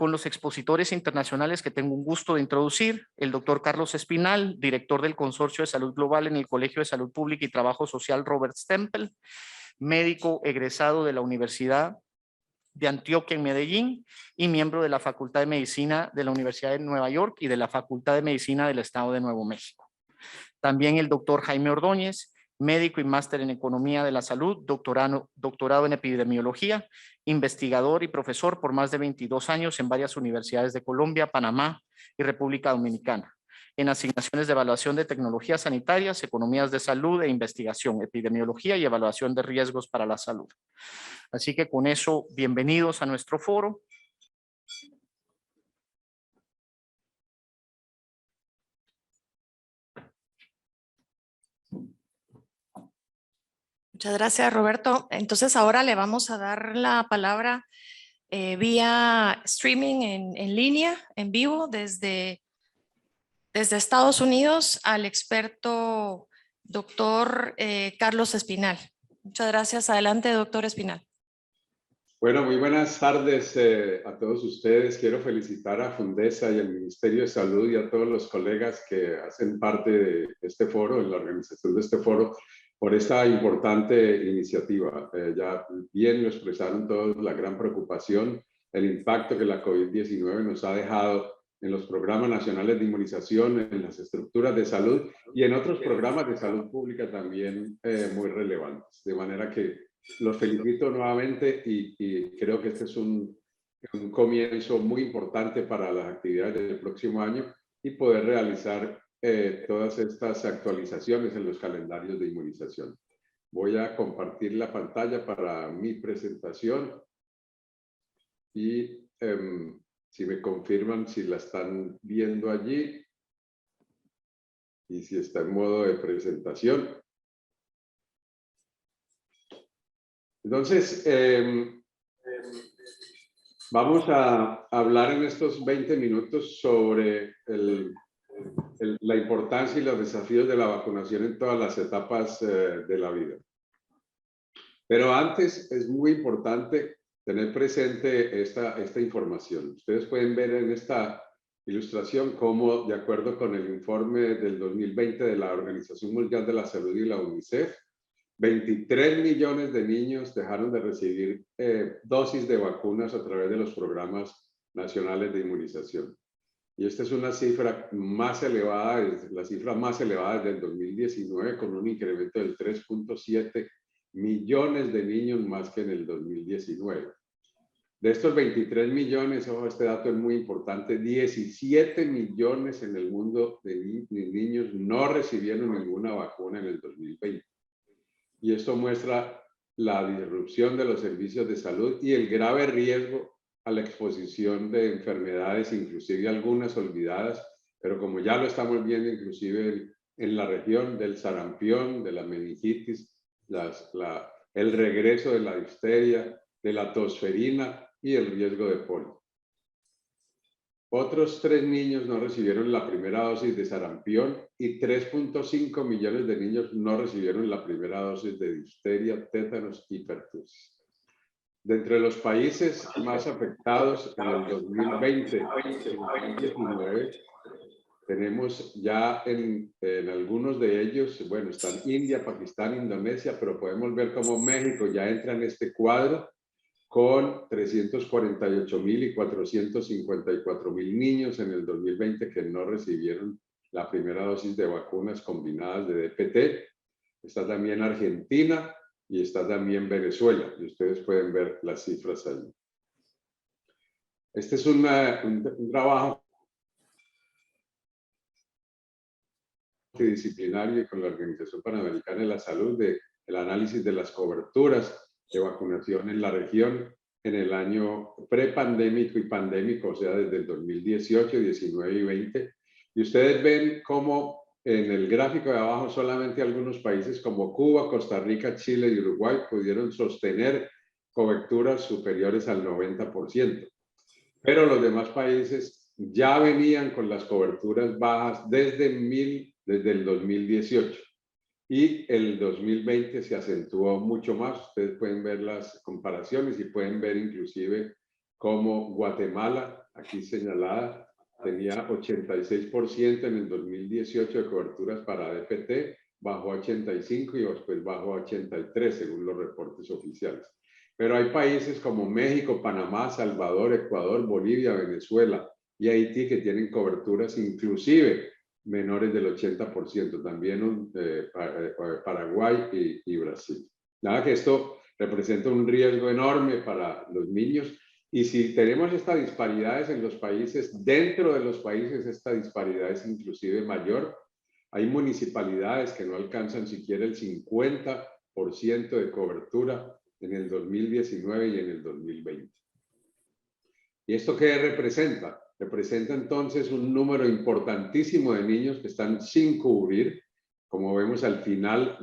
con los expositores internacionales que tengo un gusto de introducir, el doctor Carlos Espinal, director del Consorcio de Salud Global en el Colegio de Salud Pública y Trabajo Social Robert Stempel, médico egresado de la Universidad de Antioquia en Medellín y miembro de la Facultad de Medicina de la Universidad de Nueva York y de la Facultad de Medicina del Estado de Nuevo México. También el doctor Jaime Ordóñez, médico y máster en Economía de la Salud, doctorado en Epidemiología, investigador y profesor por más de 22 años en varias universidades de Colombia, Panamá y República Dominicana, en asignaciones de evaluación de tecnologías sanitarias, economías de salud e investigación, epidemiología y evaluación de riesgos para la salud. Así que con eso, bienvenidos a nuestro foro. Muchas gracias, Roberto. Entonces ahora le vamos a dar la palabra vía streaming en línea, en vivo, desde Estados Unidos al experto doctor Carlos Espinal. Muchas gracias. Adelante, doctor Espinal. Bueno, muy buenas tardes a todos ustedes. Quiero felicitar a Fundesa y al Ministerio de Salud y a todos los colegas que hacen parte de este foro, en la organización de este foro, por esta importante iniciativa. Ya bien lo expresaron todos, la gran preocupación, el impacto que la COVID-19 nos ha dejado en los programas nacionales de inmunización, en las estructuras de salud y en otros programas de salud pública también muy relevantes. De manera que los felicito nuevamente y creo que este es un comienzo muy importante para las actividades del próximo año y poder realizar todas estas actualizaciones en los calendarios de inmunización. Voy a compartir la pantalla para mi presentación y si me confirman si la están viendo allí y si está en modo de presentación. Entonces, vamos a hablar en estos 20 minutos sobre la importancia y los desafíos de la vacunación en todas las etapas de la vida. Pero antes es muy importante tener presente esta información. Ustedes pueden ver en esta ilustración cómo, de acuerdo con el informe del 2020 de la Organización Mundial de la Salud y la UNICEF, 23 millones de niños dejaron de recibir dosis de vacunas a través de los programas nacionales de inmunización. Y esta es una cifra más elevada, es la cifra más elevada desde el 2019, con un incremento del 3.7 millones de niños más que en el 2019. De estos 23 millones, ojo, este dato es muy importante, 17 millones en el mundo de niños no recibieron ninguna vacuna en el 2020. Y esto muestra la disrupción de los servicios de salud y el grave riesgo a la exposición de enfermedades, inclusive algunas olvidadas, pero como ya lo estamos viendo inclusive en la región del sarampión, de la meningitis, el regreso de la difteria, de la tosferina y el riesgo de polio. Otros 3 niños no recibieron la primera dosis de sarampión y 3.5 millones de niños no recibieron la primera dosis de difteria, tétanos y pertussis. De entre los países más afectados en el 2020 y 2019, tenemos ya en algunos de ellos, bueno, están India, Pakistán, Indonesia, pero podemos ver cómo México ya entra en este cuadro con 348,000 y 454,000 niños en el 2020 que no recibieron la primera dosis de vacunas combinadas de DPT. Está también Argentina y está también Venezuela, y ustedes pueden ver las cifras allí. Este es un trabajo multidisciplinario y con la Organización Panamericana de la Salud del análisis de las coberturas de vacunación en la región en el año prepandémico y pandémico, o sea, desde el 2018, 19 y 20. Y ustedes ven cómo en el gráfico de abajo solamente algunos países como Cuba, Costa Rica, Chile y Uruguay pudieron sostener coberturas superiores al 90%. Pero los demás países ya venían con las coberturas bajas desde el 2018. Y el 2020 se acentuó mucho más. Ustedes pueden ver las comparaciones y pueden ver inclusive como Guatemala, aquí señalada, tenía 86% en el 2018 de coberturas para DPT, bajó a 85 y después bajó a 83 según los reportes oficiales. Pero hay países como México, Panamá, Salvador, Ecuador, Bolivia, Venezuela y Haití que tienen coberturas inclusive menores del 80%, también Paraguay y Brasil. Nada que esto representa un riesgo enorme para los niños. Y si tenemos estas disparidades en los países, dentro de los países esta disparidad es inclusive mayor. Hay municipalidades que no alcanzan siquiera el 50% de cobertura en el 2019 y en el 2020. ¿Y esto qué representa? Representa entonces un número importantísimo de niños que están sin cubrir, como vemos al final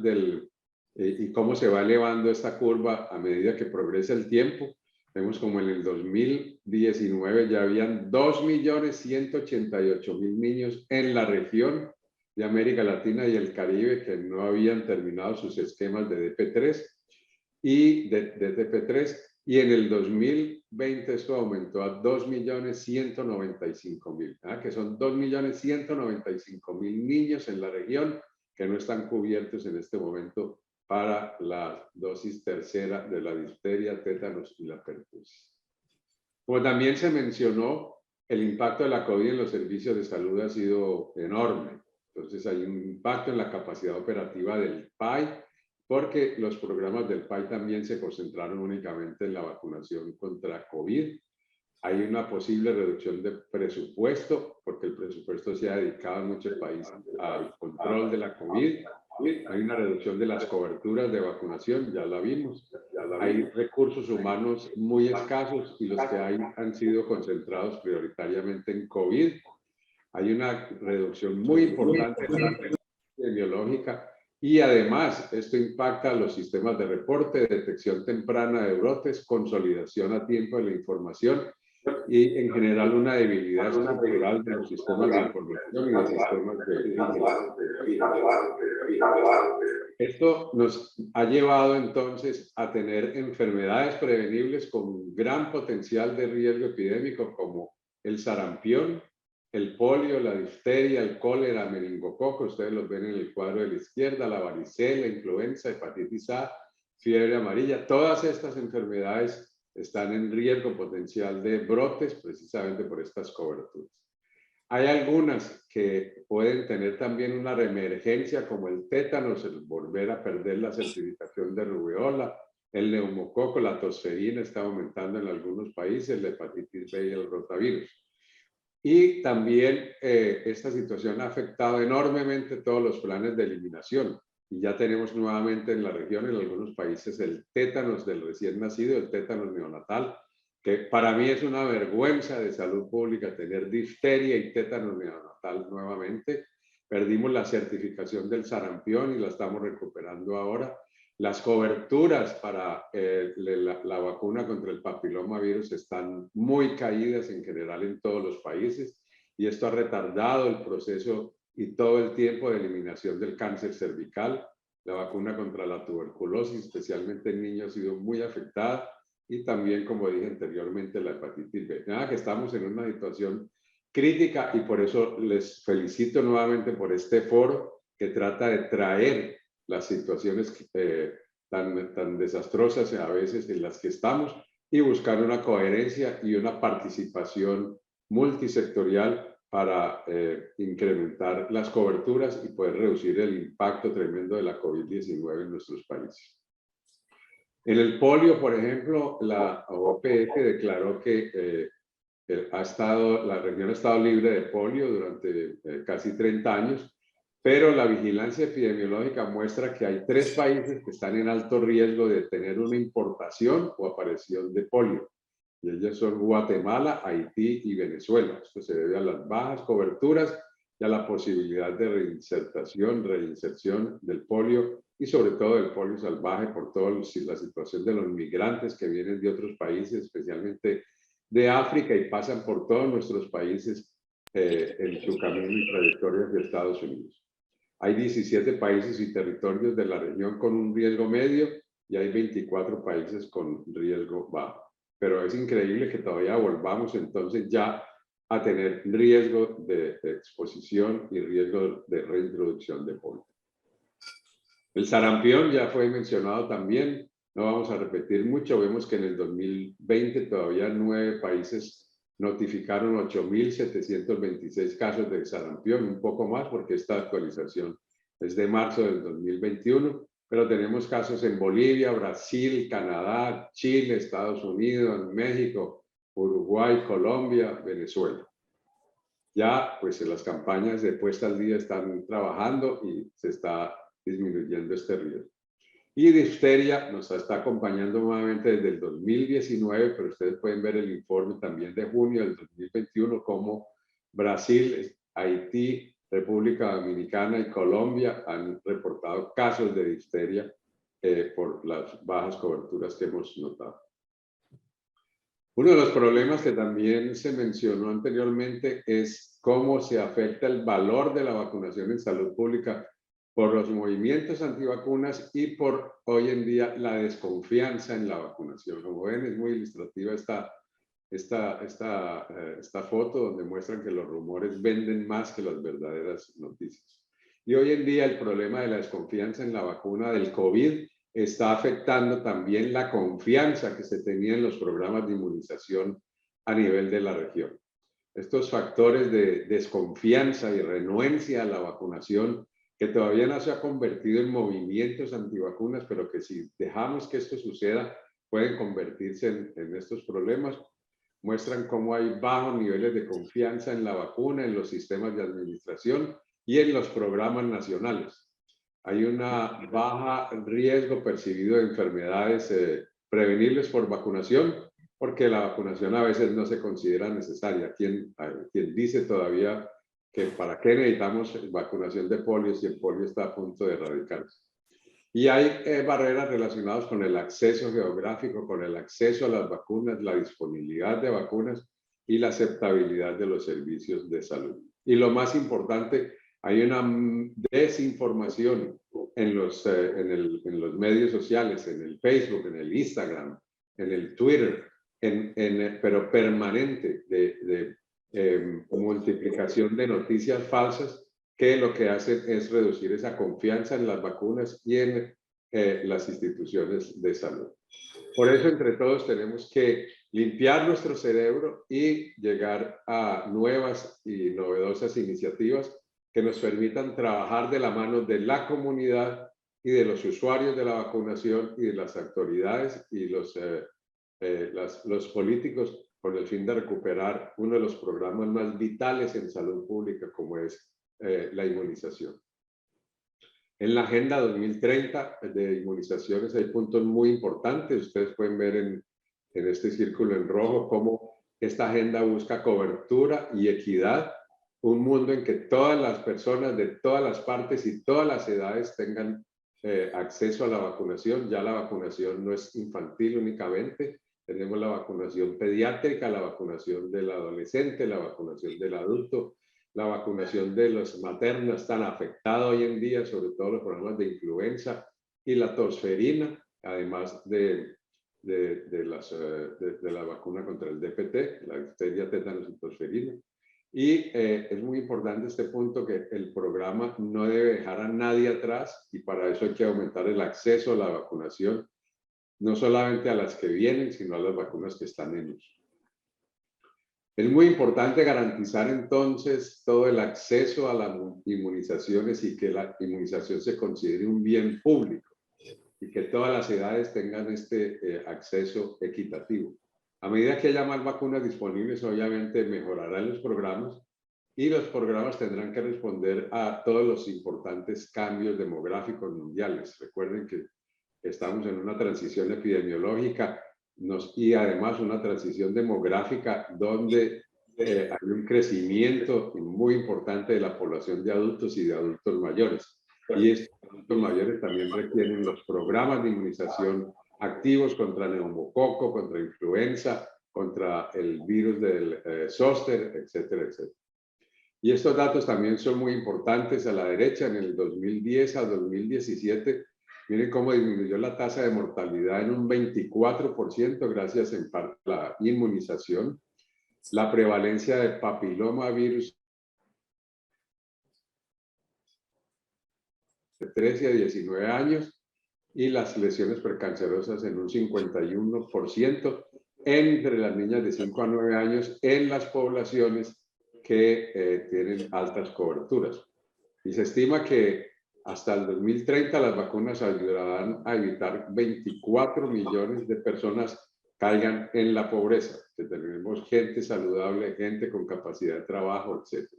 y cómo se va elevando esta curva a medida que progresa el tiempo. Vemos como en el 2019 ya habían 2.188.000 niños en la región de América Latina y el Caribe que no habían terminado sus esquemas de DP3 y de DP3, y en el 2020 esto aumentó a 2.195.000, que son 2.195.000 niños en la región que no están cubiertos en este momento para la dosis tercera de la difteria, tétanos y la pertusis. Como también se mencionó, el impacto de la COVID en los servicios de salud ha sido enorme. Entonces hay un impacto en la capacidad operativa del PAI, porque los programas del PAI también se concentraron únicamente en la vacunación contra COVID. Hay una posible reducción de presupuesto, porque el presupuesto se ha dedicado en muchos países al control de la COVID. Hay una reducción de las coberturas de vacunación, ya la vimos. Hay recursos humanos muy escasos y los que hay han sido concentrados prioritariamente en COVID. Hay una reducción muy importante de la epidemiológica y además esto impacta a los sistemas de reporte, detección temprana de brotes, consolidación a tiempo de la información y en general una debilidad estructural de los sistemas de información y de sistemas de Esto nos ha llevado entonces a tener enfermedades prevenibles con gran potencial de riesgo epidémico como el sarampión, el polio, la difteria, el cólera, meningococo, ustedes los ven en el cuadro de la izquierda, la varicela, influenza, hepatitis A, fiebre amarilla. Todas estas enfermedades están en riesgo potencial de brotes precisamente por estas coberturas. Hay algunas que pueden tener también una reemergencia como el tétanos, el volver a perder la certificación de rubeola, el neumococo, la tosferina está aumentando en algunos países, la hepatitis B y el rotavirus. Y también esta situación ha afectado enormemente todos los planes de eliminación. Y ya tenemos nuevamente en la región, en algunos países, el tétanos del recién nacido, el tétanos neonatal, que para mí es una vergüenza de salud pública tener difteria y tétanos neonatal nuevamente. Perdimos la certificación del sarampión y la estamos recuperando ahora. Las coberturas para la vacuna contra el papilomavirus están muy caídas en general en todos los países y esto ha retardado el proceso y todo el tiempo de eliminación del cáncer cervical. La vacuna contra la tuberculosis, especialmente en niños, ha sido muy afectada y también, como dije anteriormente, la hepatitis B. Nada, que estamos en una situación crítica y por eso les felicito nuevamente por este foro que trata de traer las situaciones tan desastrosas a veces en las que estamos y buscar una coherencia y una participación multisectorial para incrementar las coberturas y poder reducir el impacto tremendo de la COVID-19 en nuestros países. En el polio, por ejemplo, la OPS declaró que la región ha estado libre de polio durante casi 30 años, pero la vigilancia epidemiológica muestra que hay 3 países que están en alto riesgo de tener una importación o aparición de polio. Y ellos son Guatemala, Haití y Venezuela. Esto se debe a las bajas coberturas y a la posibilidad de reinserción del polio y sobre todo del polio salvaje por toda la situación de los migrantes que vienen de otros países, especialmente de África y pasan por todos nuestros países en su camino y trayectoria hacia Estados Unidos. Hay 17 países y territorios de la región con un riesgo medio y hay 24 países con riesgo bajo. pero es increíble que todavía volvamos entonces ya a tener riesgo de exposición y riesgo de reintroducción de polio. El sarampión ya fue mencionado también, no vamos a repetir mucho, vemos que en el 2020 todavía 9 países notificaron 8.726 casos de sarampión, un poco más porque esta actualización es de marzo del 2021, pero tenemos casos en Bolivia, Brasil, Canadá, Chile, Estados Unidos, México, Uruguay, Colombia, Venezuela. Ya pues en las campañas de puesta al día están trabajando y se está disminuyendo este riesgo. Y difteria nos está acompañando nuevamente desde el 2019, pero ustedes pueden ver el informe también de junio del 2021, como Brasil, Haití, República Dominicana y Colombia han reportado casos de difteria por las bajas coberturas que hemos notado. Uno de los problemas que también se mencionó anteriormente es cómo se afecta el valor de la vacunación en salud pública por los movimientos antivacunas y por hoy en día la desconfianza en la vacunación. Como ven, es muy ilustrativa esta foto donde muestran que los rumores venden más que las verdaderas noticias. Y hoy en día el problema de la desconfianza en la vacuna del COVID está afectando también la confianza que se tenía en los programas de inmunización a nivel de la región. Estos factores de desconfianza y renuencia a la vacunación, que todavía no se ha convertido en movimientos antivacunas, pero que si dejamos que esto suceda, pueden convertirse en estos problemas, muestran cómo hay bajos niveles de confianza en la vacuna, en los sistemas de administración y en los programas nacionales. Hay una baja riesgo percibido de enfermedades prevenibles por vacunación, porque la vacunación a veces no se considera necesaria. ¿Quién dice todavía que para qué necesitamos vacunación de polio si el polio está a punto de erradicarse? Y hay barreras relacionadas con el acceso geográfico, con el acceso a las vacunas, la disponibilidad de vacunas y la aceptabilidad de los servicios de salud. Y lo más importante, hay una desinformación en los medios sociales, en el Facebook, en el Instagram, en el Twitter, pero permanente de multiplicación de noticias falsas que lo que hacen es reducir esa confianza en las vacunas y en las instituciones de salud. Por eso, entre todos, tenemos que limpiar nuestro cerebro y llegar a nuevas y novedosas iniciativas que nos permitan trabajar de la mano de la comunidad y de los usuarios de la vacunación y de las autoridades y los políticos con el fin de recuperar uno de los programas más vitales en salud pública, como es la inmunización. En la Agenda 2030 de inmunizaciones hay puntos muy importantes. Ustedes pueden ver en este círculo en rojo cómo esta agenda busca cobertura y equidad, un mundo en que todas las personas de todas las partes y todas las edades tengan acceso a la vacunación. Ya la vacunación no es infantil únicamente, tenemos la vacunación pediátrica, la vacunación del adolescente, la vacunación del adulto, la vacunación de los maternos tan afectada hoy en día, sobre todo los problemas de influenza y la tosferina, además de la vacuna contra el DPT, la difteria, tétanos y tosferina. Y es muy importante este punto, que el programa no debe dejar a nadie atrás, y para eso hay que aumentar el acceso a la vacunación, no solamente a las que vienen, sino a las vacunas que están en uso. Es muy importante garantizar entonces todo el acceso a las inmunizaciones y que la inmunización se considere un bien público y que todas las edades tengan este acceso equitativo. A medida que haya más vacunas disponibles, obviamente mejorarán los programas y los programas tendrán que responder a todos los importantes cambios demográficos mundiales. Recuerden que estamos en una transición epidemiológica y además una transición demográfica donde hay un crecimiento muy importante de la población de adultos y de adultos mayores. Y estos adultos mayores también requieren los programas de inmunización activos contra neumococo, contra influenza, contra el virus del zóster, etcétera, etcétera. Y estos datos también son muy importantes. A la derecha, en el 2010 a 2017, Miren cómo disminuyó la tasa de mortalidad en un 24% gracias en parte a la inmunización. La prevalencia de papilomavirus de 13 a 19 años y las lesiones precancerosas en un 51% entre las niñas de 5 a 9 años en las poblaciones que tienen altas coberturas. Y se estima que hasta el 2030 las vacunas ayudarán a evitar 24 millones de personas caigan en la pobreza, que tenemos gente saludable, gente con capacidad de trabajo, etc.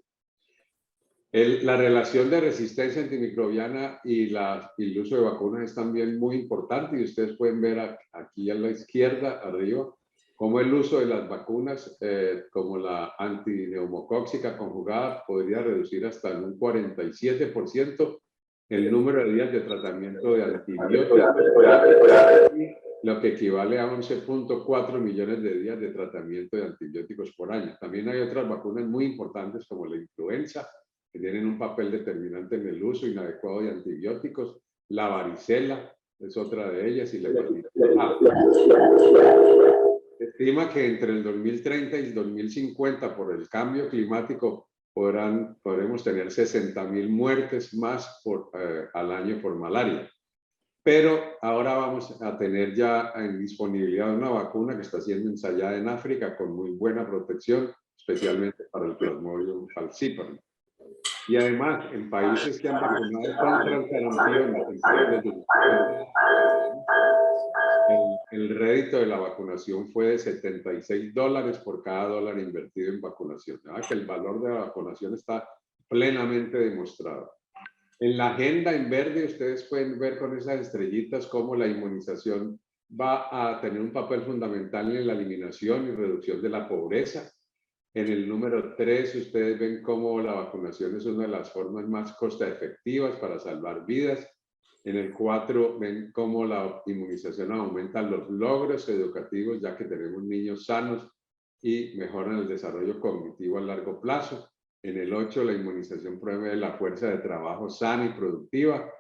La relación de resistencia antimicrobiana y el uso de vacunas es también muy importante, y ustedes pueden ver aquí a la izquierda, arriba, cómo el uso de las vacunas, como la antineumocóxica conjugada, podría reducir hasta en un 47% el número de días de tratamiento de antibióticos, lo que equivale a 11.4 millones de días de tratamiento de antibióticos por año. También hay otras vacunas muy importantes como la influenza, que tienen un papel determinante en el uso inadecuado de antibióticos. La varicela es otra de ellas, y la hepatitis A. Se estima que entre el 2030 y el 2050, por el cambio climático, podremos tener 60.000 muertes más al año por malaria. Pero ahora vamos a tener ya en disponibilidad una vacuna que está siendo ensayada en África con muy buena protección, especialmente para el Plasmodium falciparum. Y además, en países que han vacunado contra el sarampión, el rédito de la vacunación fue de $76 por cada dólar invertido en vacunación. ¿Verdad? Que el valor de la vacunación está plenamente demostrado. En la agenda en verde ustedes pueden ver con esas estrellitas cómo la inmunización va a tener un papel fundamental en la eliminación y reducción de la pobreza. En el número 3 ustedes ven cómo la vacunación es una de las formas más costo efectivas para salvar vidas. En el 4 ven cómo la inmunización aumenta los logros educativos, ya que tenemos niños sanos y mejoran el desarrollo cognitivo a largo plazo. En el 8 la inmunización promueve la fuerza de trabajo sana y productiva.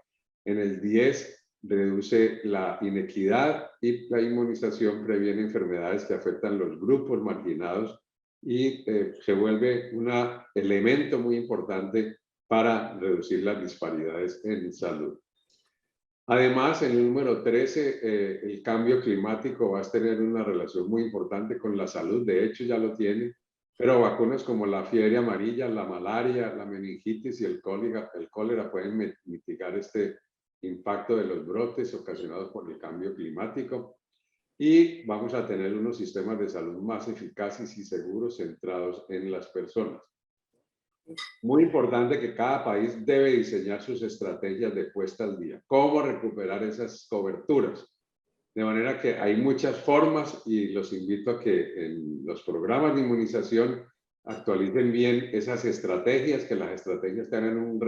En el 10 reduce la inequidad, y la inmunización previene enfermedades que afectan los grupos marginados y se vuelve un elemento muy importante para reducir las disparidades en salud. Además, en el número 13, el cambio climático va a tener una relación muy importante con la salud. De hecho, ya lo tiene, pero vacunas como la fiebre amarilla, la malaria, la meningitis y el cólera pueden mitigar este impacto de los brotes ocasionados por el cambio climático. Y vamos a tener unos sistemas de salud más eficaces y seguros centrados en las personas. Muy importante que cada país debe diseñar sus estrategias de puesta al día. ¿Cómo recuperar esas coberturas? De manera que hay muchas formas, y los invito a que en los programas de inmunización actualicen bien esas estrategias, que las estrategias tengan un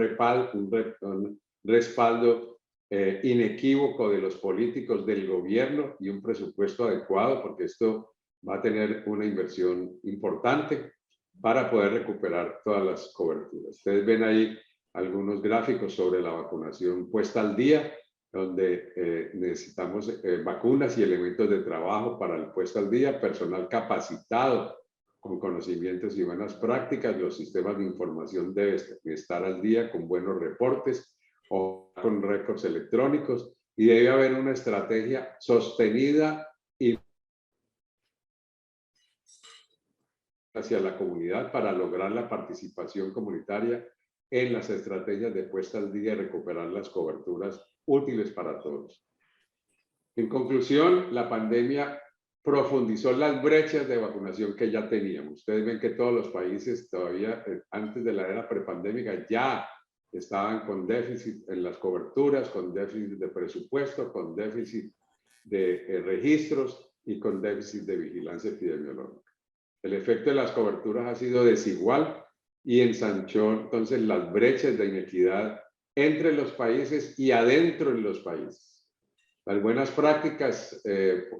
respaldo inequívoco de los políticos, del gobierno, y un presupuesto adecuado, porque esto va a tener una inversión importante para poder recuperar todas las coberturas. Ustedes ven ahí algunos gráficos sobre la vacunación puesta al día, donde necesitamos vacunas y elementos de trabajo para el puesto al día, personal capacitado con conocimientos y buenas prácticas. Los sistemas de información deben estar al día con buenos reportes o con récords electrónicos, y debe haber una estrategia sostenida y hacia la comunidad para lograr la participación comunitaria en las estrategias de puesta al día y recuperar las coberturas útiles para todos. En conclusión, la pandemia profundizó las brechas de vacunación que ya teníamos. Ustedes ven que todos los países todavía antes de la era prepandémica ya estaban con déficit en las coberturas, con déficit de presupuesto, con déficit de registros y con déficit de vigilancia epidemiológica. El efecto de las coberturas ha sido desigual y ensanchó entonces las brechas de inequidad entre los países y adentro de los países. Las buenas prácticas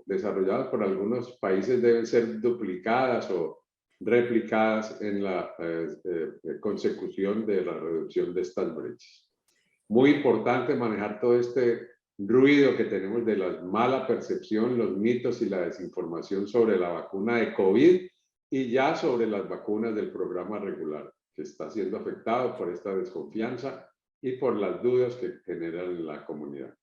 desarrolladas por algunos países deben ser duplicadas o replicadas en la consecución de la reducción de estas brechas. Muy importante manejar todo este ruido que tenemos de la mala percepción, los mitos y la desinformación sobre la vacuna de COVID y ya sobre las vacunas del programa regular, que está siendo afectado por esta desconfianza y por las dudas que generan en la comunidad.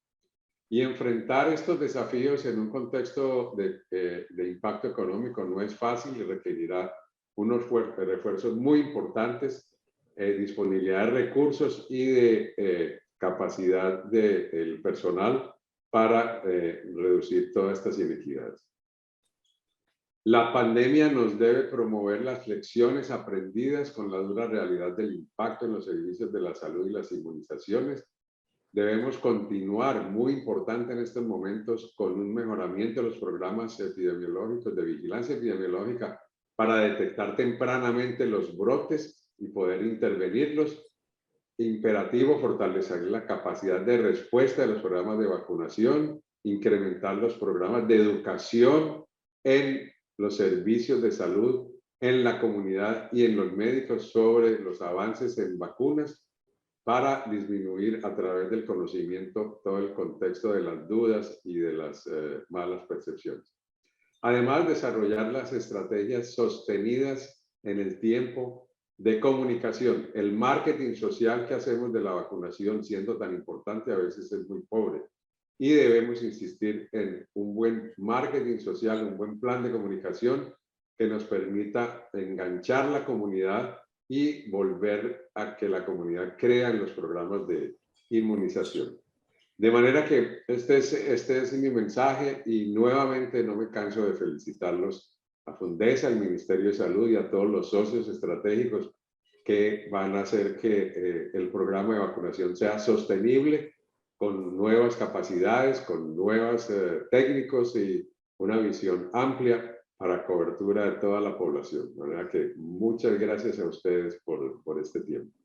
Y enfrentar estos desafíos en un contexto de impacto económico no es fácil y requerirá unos refuerzos muy importantes, disponibilidad de recursos y de capacidad del personal para reducir todas estas inequidades. La pandemia nos debe promover las lecciones aprendidas con la dura realidad del impacto en los servicios de la salud y las inmunizaciones. Debemos continuar, muy importante en estos momentos, con un mejoramiento de los programas epidemiológicos, de vigilancia epidemiológica, para detectar tempranamente los brotes y poder intervenirlos. Imperativo fortalecer la capacidad de respuesta de los programas de vacunación, incrementar los programas de educación en los servicios de salud, en la comunidad y en los médicos sobre los avances en vacunas, para disminuir a través del conocimiento todo el contexto de las dudas y de las malas percepciones. Además, desarrollar las estrategias sostenidas en el tiempo de comunicación. El marketing social que hacemos de la vacunación, siendo tan importante, a veces es muy pobre. Y debemos insistir en un buen marketing social, un buen plan de comunicación que nos permita enganchar la comunidad y volver a que la comunidad crea en los programas de inmunización. De manera que este es mi mensaje y nuevamente no me canso de felicitarlos a Fundesa, al Ministerio de Salud y a todos los socios estratégicos que van a hacer que el programa de vacunación sea sostenible, con nuevas capacidades, con nuevos técnicos y una visión amplia para cobertura de toda la población. De manera que muchas gracias a ustedes por este tiempo.